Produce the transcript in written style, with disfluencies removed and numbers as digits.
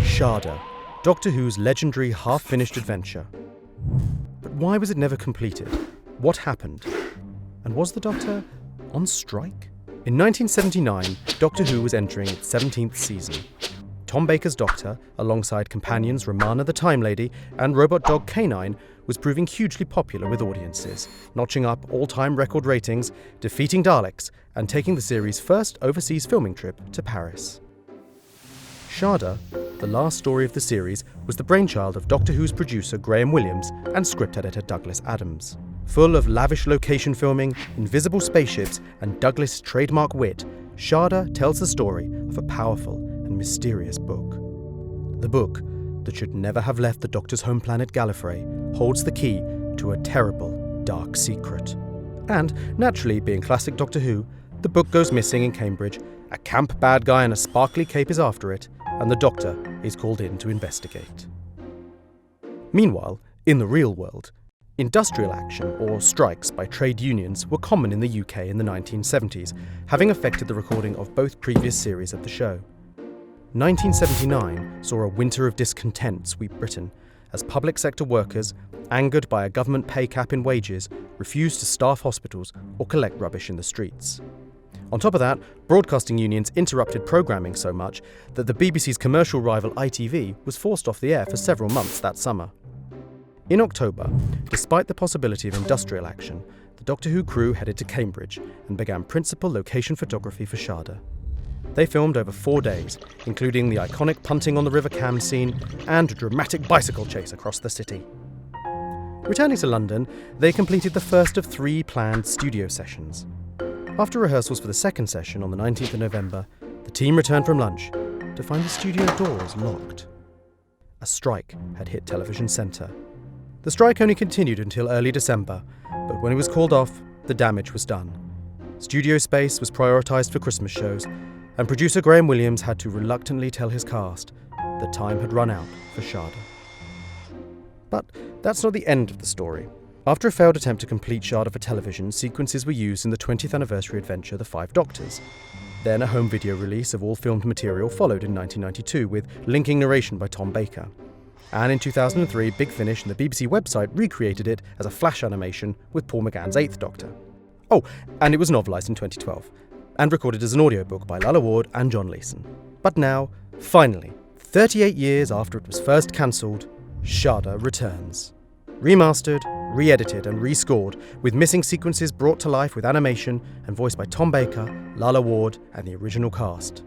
Shada, Doctor Who's legendary half-finished adventure. But why was it never completed? What happened? And was the Doctor on strike? In 1979, Doctor Who was entering its 17th season. Tom Baker's Doctor, alongside companions Romana the Time Lady and robot dog K9, was proving hugely popular with audiences, notching up all-time record ratings, defeating Daleks, and taking the series' first overseas filming trip to Paris. Shada, the last story of the series, was the brainchild of Doctor Who's producer Graham Williams and script editor Douglas Adams. Full of lavish location filming, invisible spaceships, and Douglas' trademark wit, Shada tells the story of a powerful and mysterious book. The book, that should never have left the Doctor's home planet Gallifrey, holds the key to a terrible, dark secret. And, naturally, being classic Doctor Who, the book goes missing in Cambridge, a camp bad guy in a sparkly cape is after it, and the Doctor is called in to investigate. Meanwhile, in the real world, industrial action, or strikes by trade unions, were common in the UK in the 1970s, having affected the recording of both previous series of the show. 1979 saw a winter of discontent sweep Britain, as public sector workers, angered by a government pay cap in wages, refused to staff hospitals or collect rubbish in the streets. On top of that, broadcasting unions interrupted programming so much that the BBC's commercial rival ITV was forced off the air for several months that summer. In October, despite the possibility of industrial action, the Doctor Who crew headed to Cambridge and began principal location photography for Shada. They filmed over 4 days, including the iconic punting on the River Cam scene and a dramatic bicycle chase across the city. Returning to London, they completed the first of 3 planned studio sessions. After rehearsals for the second session on the 19th of November, the team returned from lunch to find the studio doors locked. A strike had hit Television Centre. The strike only continued until early December, but when it was called off, the damage was done. Studio space was prioritised for Christmas shows, and producer Graham Williams had to reluctantly tell his cast that time had run out for Shada. But that's not the end of the story. After a failed attempt to complete Shada for television, sequences were used in the 20th anniversary adventure The Five Doctors. Then a home video release of all filmed material followed in 1992 with linking narration by Tom Baker. And in 2003, Big Finish and the BBC website recreated it as a flash animation with Paul McGann's 8th Doctor. Oh, and it was novelised in 2012, and recorded as an audiobook by Lalla Ward and John Leeson. But now, finally, 38 years after it was first cancelled, Shada returns. Remastered, re-edited and rescored, with missing sequences brought to life with animation and voiced by Tom Baker, Lalla Ward and the original cast.